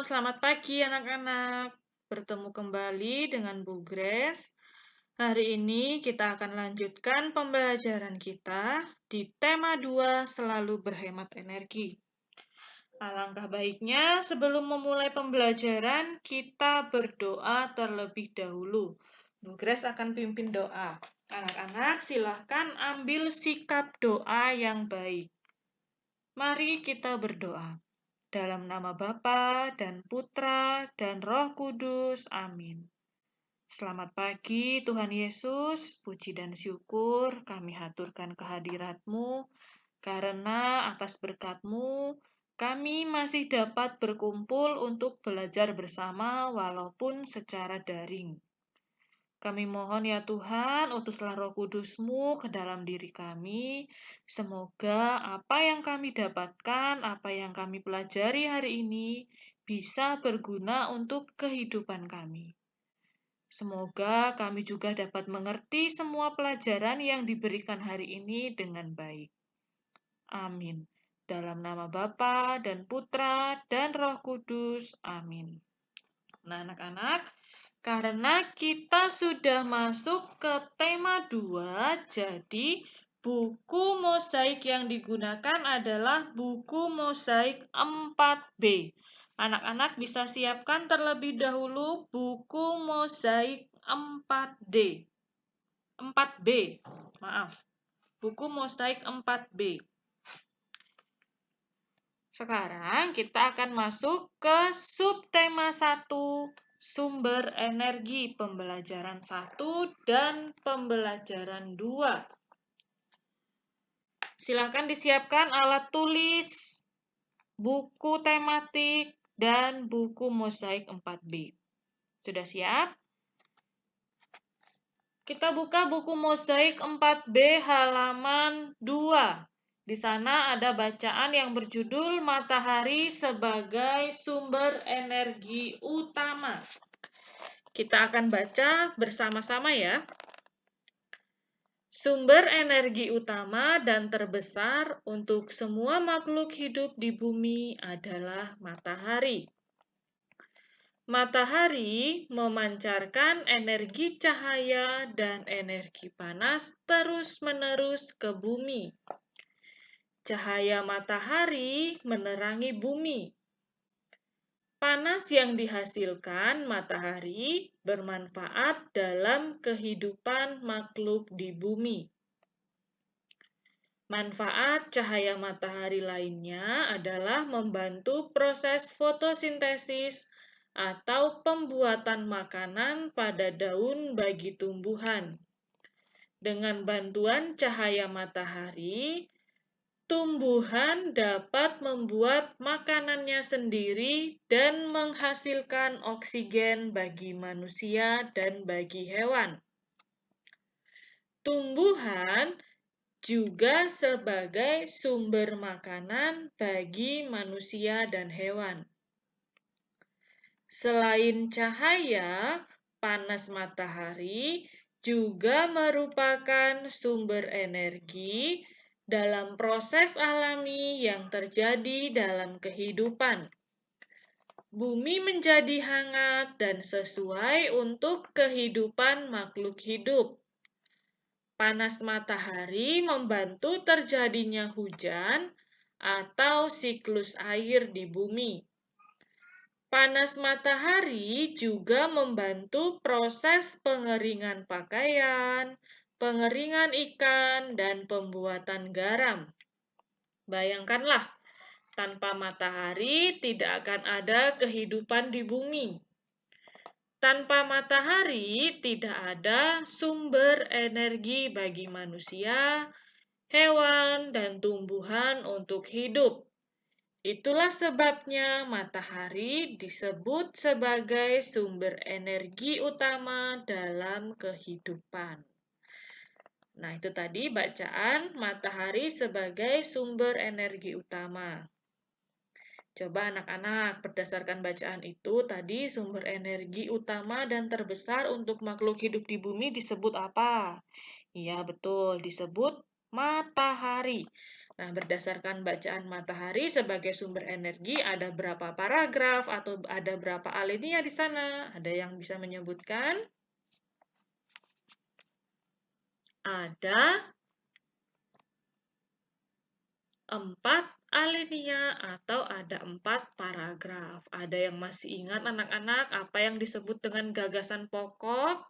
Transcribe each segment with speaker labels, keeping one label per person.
Speaker 1: selamat pagi anak-anak. Bertemu kembali dengan Bu Grace. Hari ini kita akan lanjutkan pembelajaran kita di tema 2 selalu berhemat energi. Alangkah baiknya sebelum memulai pembelajaran, kita berdoa terlebih dahulu. Bu Grace akan pimpin doa. Anak-anak silahkan ambil sikap doa yang baik. Mari kita berdoa. Dalam nama Bapa dan Putra dan Roh Kudus. Amin. Selamat pagi Tuhan Yesus, puji dan syukur kami haturkan kehadirat-Mu, karena atas berkat-Mu kami masih dapat berkumpul untuk belajar bersama walaupun secara daring. Kami mohon ya Tuhan, utuslah Roh Kudus-Mu ke dalam diri kami. Semoga apa yang kami dapatkan, apa yang kami pelajari hari ini, bisa berguna untuk kehidupan kami. Semoga kami juga dapat mengerti semua pelajaran yang diberikan hari ini dengan baik. Amin. Dalam nama Bapa dan Putra dan Roh Kudus. Amin. Nah, anak-anak, karena kita sudah masuk ke tema 2, jadi buku mosaik yang digunakan adalah buku mosaik 4B. Anak-anak bisa siapkan terlebih dahulu buku mosaik 4D. 4B, maaf. Buku mosaik 4B. Sekarang kita akan masuk ke subtema 1, sumber energi, pembelajaran 1 dan pembelajaran 2. Silakan disiapkan alat tulis, buku tematik, dan buku mosaik 4B. Sudah siap? Kita buka buku mosaik 4B halaman 2. Di sana ada bacaan yang berjudul Matahari sebagai sumber energi utama. Kita akan baca bersama-sama ya. Sumber energi utama dan terbesar untuk semua makhluk hidup di bumi adalah matahari. Matahari memancarkan energi cahaya dan energi panas terus-menerus ke bumi. Cahaya matahari menerangi bumi. Panas yang dihasilkan matahari bermanfaat dalam kehidupan makhluk di bumi. Manfaat cahaya matahari lainnya adalah membantu proses fotosintesis atau pembuatan makanan pada daun bagi tumbuhan. Dengan bantuan cahaya matahari, tumbuhan dapat membuat makanannya sendiri dan menghasilkan oksigen bagi manusia dan bagi hewan. Tumbuhan juga sebagai sumber makanan bagi manusia dan hewan. Selain cahaya, panas matahari juga merupakan sumber energi dalam proses alami yang terjadi dalam kehidupan. Bumi menjadi hangat dan sesuai untuk kehidupan makhluk hidup. Panas matahari membantu terjadinya hujan atau siklus air di bumi. Panas matahari juga membantu proses pengeringan pakaian, pengeringan ikan, dan pembuatan garam. Bayangkanlah, tanpa matahari tidak akan ada kehidupan di bumi. Tanpa matahari tidak ada sumber energi bagi manusia, hewan, dan tumbuhan untuk hidup. Itulah sebabnya matahari disebut sebagai sumber energi utama dalam kehidupan. Nah, itu tadi bacaan matahari sebagai sumber energi utama. Coba anak-anak, berdasarkan bacaan itu, tadi sumber energi utama dan terbesar untuk makhluk hidup di bumi disebut apa? Iya, betul, disebut matahari. Nah, berdasarkan bacaan matahari sebagai sumber energi, ada berapa paragraf atau ada berapa alinea di sana? Ada yang bisa menyebutkan? Ada 4 alinea atau ada 4 paragraf. Ada yang masih ingat anak-anak apa yang disebut dengan gagasan pokok?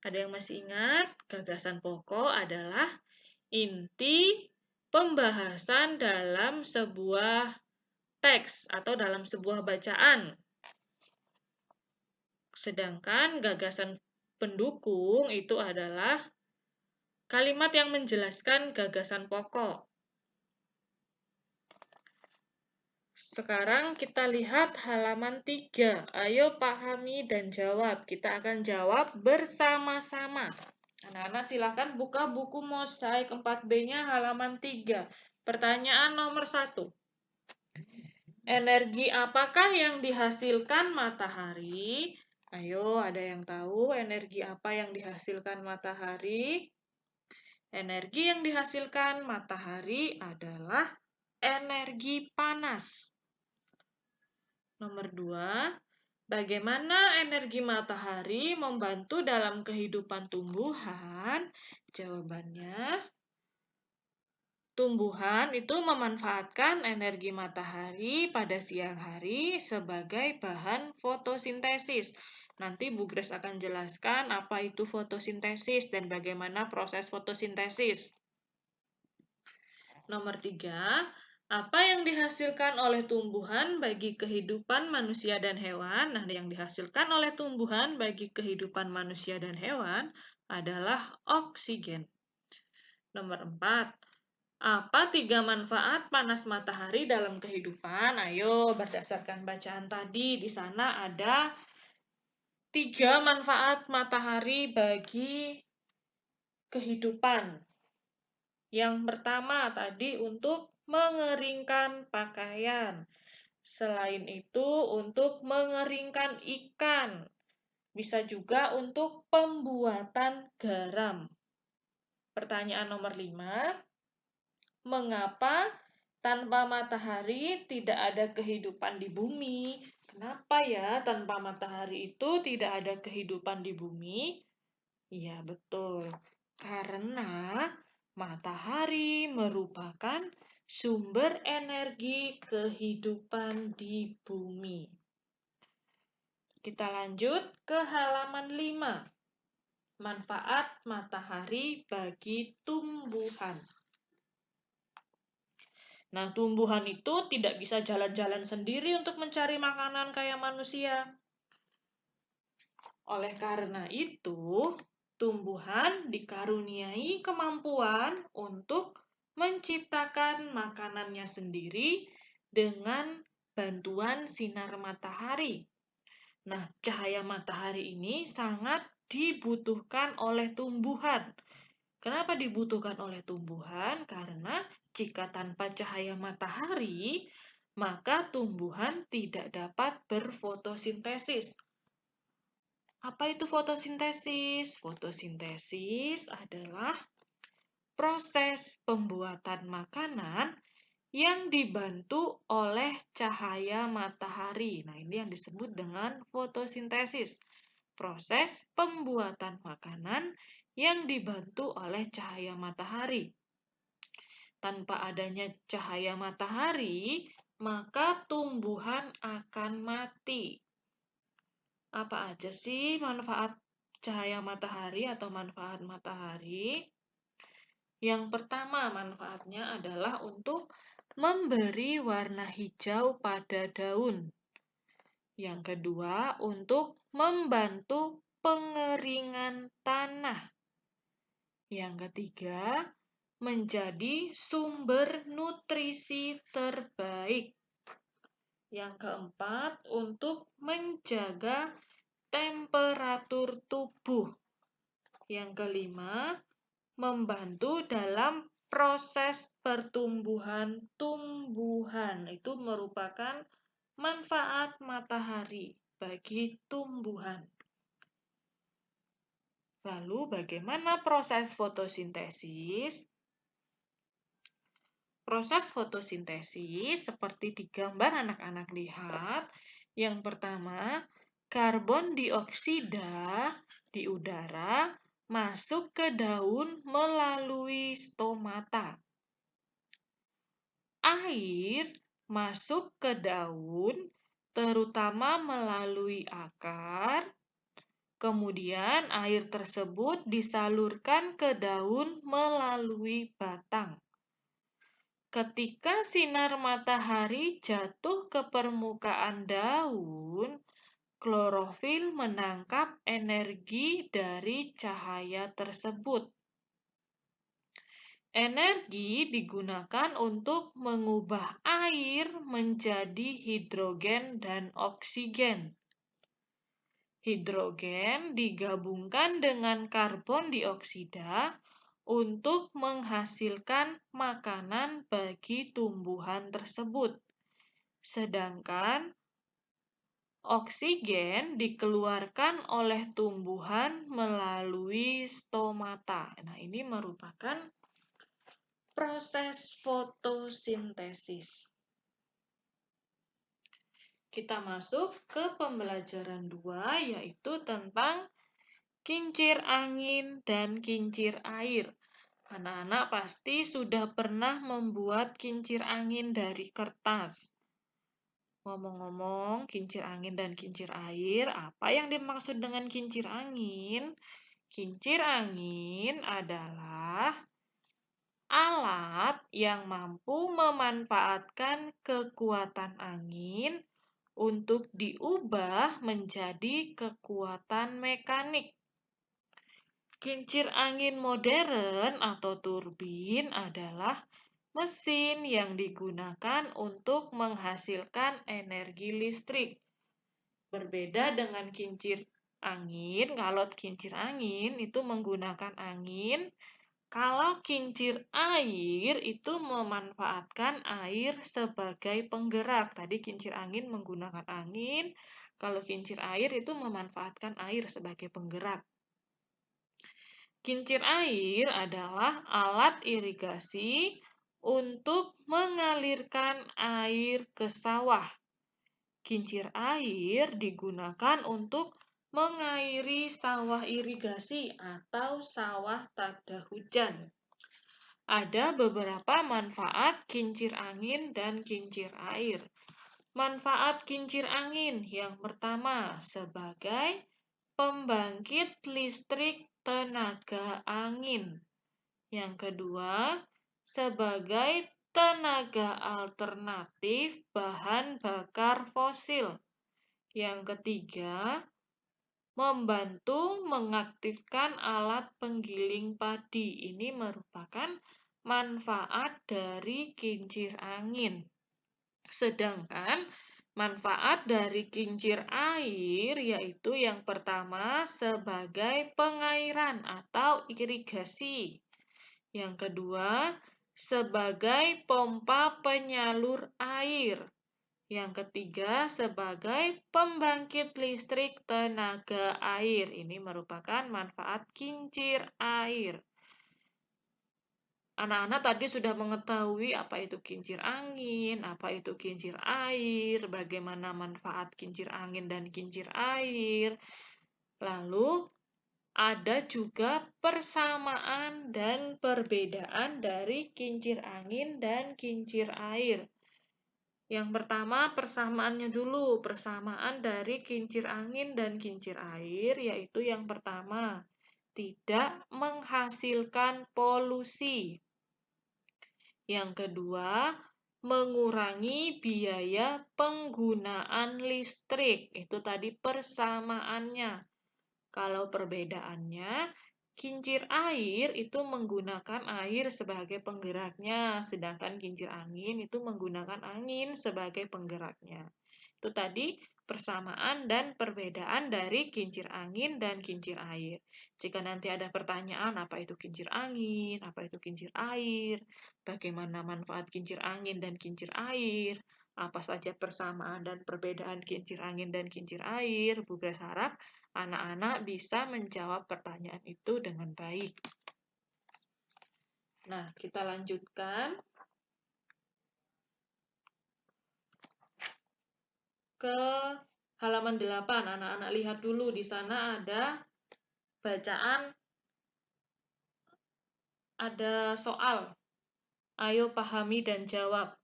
Speaker 1: Ada yang masih ingat? Gagasan pokok adalah inti pembahasan dalam sebuah teks atau dalam sebuah bacaan. Sedangkan gagasan pendukung itu adalah kalimat yang menjelaskan gagasan pokok. Sekarang kita lihat halaman 3. Ayo pahami dan jawab. Kita akan jawab bersama-sama. Anak-anak silakan buka buku mosaik 4B-nya halaman 3. Pertanyaan nomor 1. Energi apakah yang dihasilkan matahari? Ayo, ada yang tahu energi apa yang dihasilkan matahari? Energi yang dihasilkan matahari adalah energi panas. Nomor 2, bagaimana energi matahari membantu dalam kehidupan tumbuhan? Jawabannya, tumbuhan itu memanfaatkan energi matahari pada siang hari sebagai bahan fotosintesis. Nanti Bu Grace akan jelaskan apa itu fotosintesis dan bagaimana proses fotosintesis. Nomor 3, apa yang dihasilkan oleh tumbuhan bagi kehidupan manusia dan hewan? Nah, yang dihasilkan oleh tumbuhan bagi kehidupan manusia dan hewan adalah oksigen. Nomor 4, apa 3 manfaat panas matahari dalam kehidupan? Ayo, berdasarkan bacaan tadi, di sana ada 3 manfaat matahari bagi kehidupan. Yang pertama tadi untuk mengeringkan pakaian. Selain itu untuk mengeringkan ikan. Bisa juga untuk pembuatan garam. Pertanyaan nomor 5. Mengapa tanpa matahari tidak ada kehidupan di bumi? Kenapa ya tanpa matahari itu tidak ada kehidupan di bumi? Iya, betul. Karena matahari merupakan sumber energi kehidupan di bumi. Kita lanjut ke halaman 5. Manfaat matahari bagi tumbuhan. Nah, tumbuhan itu tidak bisa jalan-jalan sendiri untuk mencari makanan kayak manusia. Oleh karena itu, tumbuhan dikaruniai kemampuan untuk menciptakan makanannya sendiri dengan bantuan sinar matahari. Nah, cahaya matahari ini sangat dibutuhkan oleh tumbuhan. Kenapa dibutuhkan oleh tumbuhan? Karena jika tanpa cahaya matahari, maka tumbuhan tidak dapat berfotosintesis. Apa itu fotosintesis? Fotosintesis adalah proses pembuatan makanan yang dibantu oleh cahaya matahari. Nah, ini yang disebut dengan fotosintesis. Proses pembuatan makanan yang dibantu oleh cahaya matahari. Tanpa adanya cahaya matahari, maka tumbuhan akan mati. Apa aja sih manfaat cahaya matahari atau manfaat matahari? Yang pertama manfaatnya adalah untuk memberi warna hijau pada daun. Yang kedua, untuk membantu pengeringan tanah. Yang ketiga, menjadi sumber nutrisi terbaik. Yang keempat, untuk menjaga temperatur tubuh. Yang kelima, membantu dalam proses pertumbuhan tumbuhan. Itu merupakan manfaat matahari bagi tumbuhan. Lalu bagaimana proses fotosintesis? Proses fotosintesis seperti di gambar anak-anak lihat. Yang pertama, karbon dioksida di udara masuk ke daun melalui stomata. Air masuk ke daun terutama melalui akar. Kemudian air tersebut disalurkan ke daun melalui batang. Ketika sinar matahari jatuh ke permukaan daun, klorofil menangkap energi dari cahaya tersebut. Energi digunakan untuk mengubah air menjadi hidrogen dan oksigen. Hidrogen digabungkan dengan karbon dioksida untuk menghasilkan makanan bagi tumbuhan tersebut. Sedangkan oksigen dikeluarkan oleh tumbuhan melalui stomata. Nah, ini merupakan proses fotosintesis. Kita masuk ke pembelajaran 2, yaitu tentang kincir angin dan kincir air. Anak-anak pasti sudah pernah membuat kincir angin dari kertas. Ngomong-ngomong, kincir angin dan kincir air, apa yang dimaksud dengan kincir angin? Kincir angin adalah alat yang mampu memanfaatkan kekuatan angin untuk diubah menjadi kekuatan mekanik. Kincir angin modern atau turbin adalah mesin yang digunakan untuk menghasilkan energi listrik. Berbeda dengan kincir angin, kalau kincir angin itu menggunakan angin, kalau kincir air itu memanfaatkan air sebagai penggerak. Tadi kincir angin menggunakan angin, kalau kincir air itu memanfaatkan air sebagai penggerak. Kincir air adalah alat irigasi untuk mengalirkan air ke sawah. Kincir air digunakan untuk mengairi sawah irigasi atau sawah tanda hujan. Ada beberapa manfaat kincir angin dan kincir air. Manfaat kincir angin yang pertama sebagai pembangkit listrik tenaga angin. Yang kedua, sebagai tenaga alternatif bahan bakar fosil. Yang ketiga, membantu mengaktifkan alat penggiling padi. Ini merupakan manfaat dari kincir angin. Sedangkan manfaat dari kincir air yaitu yang pertama sebagai pengairan atau irigasi. Yang kedua, sebagai pompa penyalur air. Yang ketiga, sebagai pembangkit listrik tenaga air. Ini merupakan manfaat kincir air. Anak-anak tadi sudah mengetahui apa itu kincir angin, apa itu kincir air, bagaimana manfaat kincir angin dan kincir air. Lalu, ada juga persamaan dan perbedaan dari kincir angin dan kincir air. Yang pertama, persamaannya dulu. Persamaan dari kincir angin dan kincir air, yaitu yang pertama, tidak menghasilkan polusi. Yang kedua, mengurangi biaya penggunaan listrik. Itu tadi persamaannya. Kalau perbedaannya, kincir air itu menggunakan air sebagai penggeraknya, sedangkan kincir angin itu menggunakan angin sebagai penggeraknya. Itu tadi persamaan dan perbedaan dari kincir angin dan kincir air. Jika nanti ada pertanyaan apa itu kincir angin, apa itu kincir air, bagaimana manfaat kincir angin dan kincir air, apa saja persamaan dan perbedaan kincir angin dan kincir air, Bu Grace harap anak-anak bisa menjawab pertanyaan itu dengan baik. Nah, kita lanjutkan. ke halaman 8. Anak-anak lihat dulu, di sana ada bacaan, ada soal. Ayo pahami dan jawab.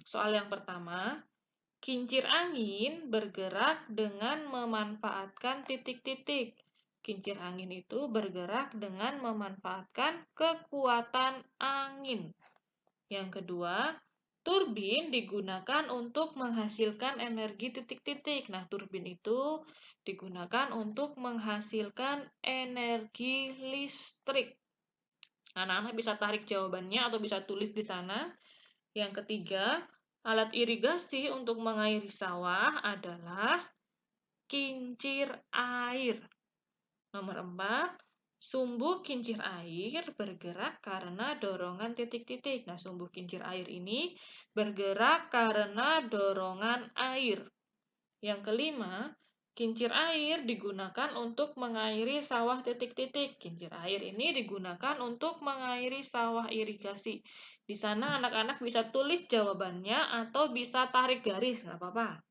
Speaker 1: Soal yang pertama, kincir angin bergerak dengan memanfaatkan titik-titik. Kincir angin itu bergerak dengan memanfaatkan kekuatan angin. Yang kedua, turbin digunakan untuk menghasilkan energi titik-titik. Nah, turbin itu digunakan untuk menghasilkan energi listrik. Anak-anak bisa tarik jawabannya atau bisa tulis di sana. Yang ketiga, alat irigasi untuk mengairi sawah adalah kincir air. Nomor 4, sumbu kincir air bergerak karena dorongan titik-titik. Nah, sumbu kincir air ini bergerak karena dorongan air. Yang kelima, kincir air digunakan untuk mengairi sawah titik-titik. Kincir air ini digunakan untuk mengairi sawah irigasi. Di sana anak-anak bisa tulis jawabannya atau bisa tarik garis, nggak apa-apa.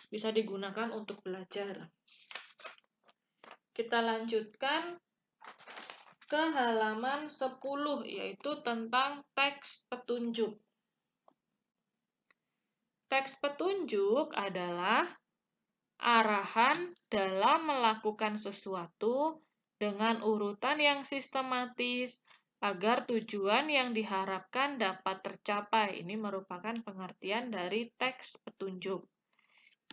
Speaker 1: Bisa digunakan untuk belajar. Kita lanjutkan ke halaman 10, yaitu tentang teks petunjuk. Teks petunjuk adalah arahan dalam melakukan sesuatu dengan urutan yang sistematis agar tujuan yang diharapkan dapat tercapai. Ini merupakan pengertian dari teks petunjuk.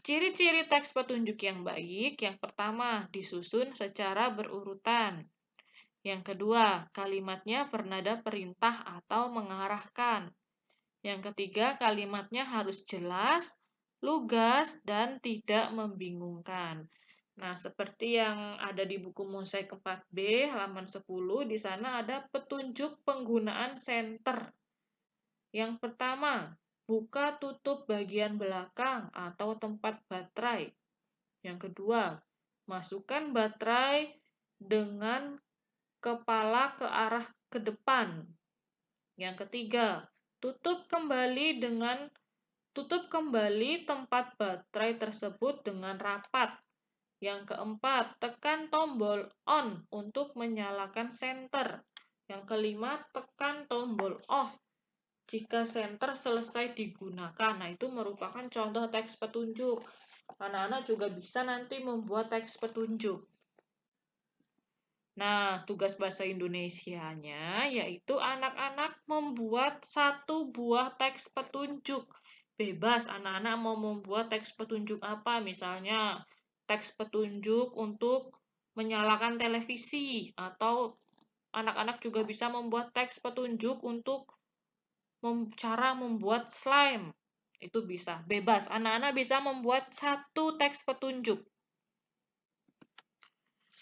Speaker 1: Ciri-ciri teks petunjuk yang baik, yang pertama, disusun secara berurutan. Yang kedua, kalimatnya bernada perintah atau mengarahkan. Yang ketiga, kalimatnya harus jelas, lugas, dan tidak membingungkan. Nah, seperti yang ada di buku Mosaik 4B, halaman 10, di sana ada petunjuk penggunaan senter. Yang pertama, buka tutup bagian belakang atau tempat baterai. Yang kedua, masukkan baterai dengan kepala ke arah ke depan. Yang ketiga, tutup kembali tempat baterai tersebut dengan rapat. Yang keempat, tekan tombol on untuk menyalakan senter. Yang kelima, tekan tombol off jika senter selesai digunakan. Nah, itu merupakan contoh teks petunjuk. Anak-anak juga bisa nanti membuat teks petunjuk. Nah, tugas bahasa Indonesianya yaitu anak-anak membuat 1 buah teks petunjuk. Bebas, anak-anak mau membuat teks petunjuk apa, misalnya teks petunjuk untuk menyalakan televisi, atau anak-anak juga bisa membuat teks petunjuk untuk cara membuat slime. Itu bisa, bebas. Anak-anak bisa membuat 1 teks petunjuk.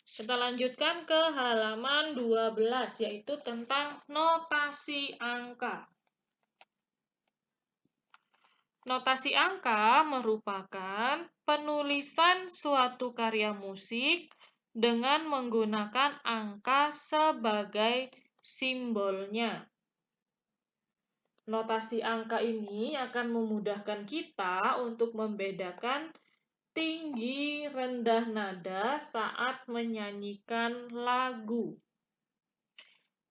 Speaker 1: Kita lanjutkan ke halaman 12, yaitu tentang notasi angka. Notasi angka merupakan penulisan suatu karya musik dengan menggunakan angka sebagai simbolnya. Notasi angka ini akan memudahkan kita untuk membedakan tinggi rendah nada saat menyanyikan lagu.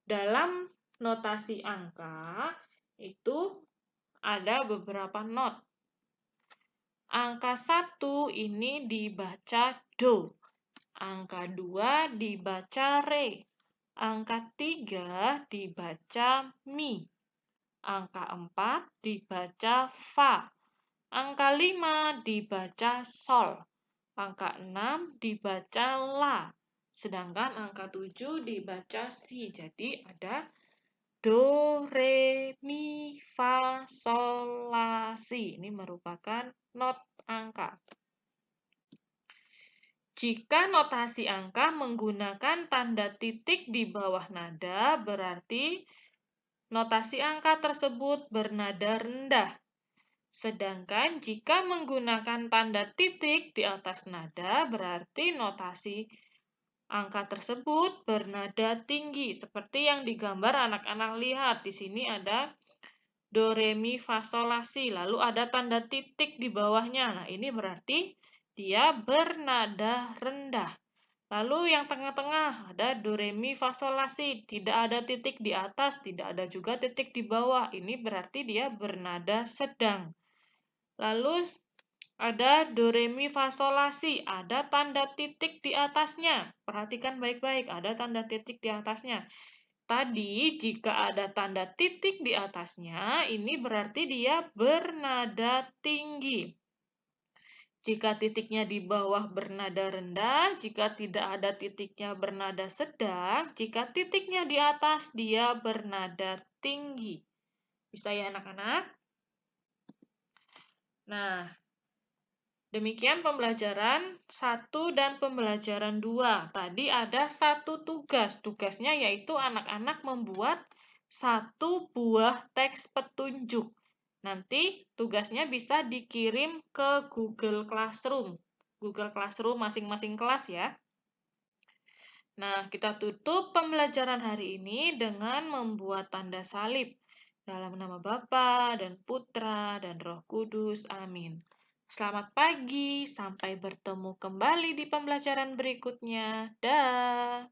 Speaker 1: Dalam notasi angka itu ada beberapa not. Angka 1 ini dibaca do. Angka 2 dibaca re. Angka 3 dibaca mi. Angka 4 dibaca fa. Angka 5 dibaca sol. Angka 6 dibaca la. Sedangkan angka 7 dibaca si. Jadi ada do, re, mi, fa, sol, la, si. Ini merupakan not angka. Jika notasi angka menggunakan tanda titik di bawah nada, berarti notasi angka tersebut bernada rendah. Sedangkan jika menggunakan tanda titik di atas nada, berarti notasi Angka tersebut bernada tinggi, seperti yang digambar anak-anak lihat. Di sini ada do, re, mi, fa, sol, la, si. Lalu ada tanda titik di bawahnya. Nah, ini berarti dia bernada rendah. Lalu yang tengah-tengah ada do, re, mi, fa, sol, la, si. Tidak ada titik di atas, tidak ada juga titik di bawah. Ini berarti dia bernada sedang. Lalu ada do, re, mi, fa, sol, la, si. Ada tanda titik di atasnya. Perhatikan baik-baik, ada tanda titik di atasnya. Tadi, jika ada tanda titik di atasnya, ini berarti dia bernada tinggi. Jika titiknya di bawah bernada rendah, jika tidak ada titiknya bernada sedang, jika titiknya di atas dia bernada tinggi. Bisa ya anak-anak? Nah, demikian pembelajaran 1 dan pembelajaran 2. Tadi ada satu tugas. Tugasnya yaitu anak-anak membuat satu buah teks petunjuk. Nanti tugasnya bisa dikirim ke Google Classroom. Google Classroom masing-masing kelas ya. Nah, kita tutup pembelajaran hari ini dengan membuat tanda salib. Dalam nama Bapa dan Putra dan Roh Kudus. Amin. Selamat pagi, sampai bertemu kembali di pembelajaran berikutnya. Dah.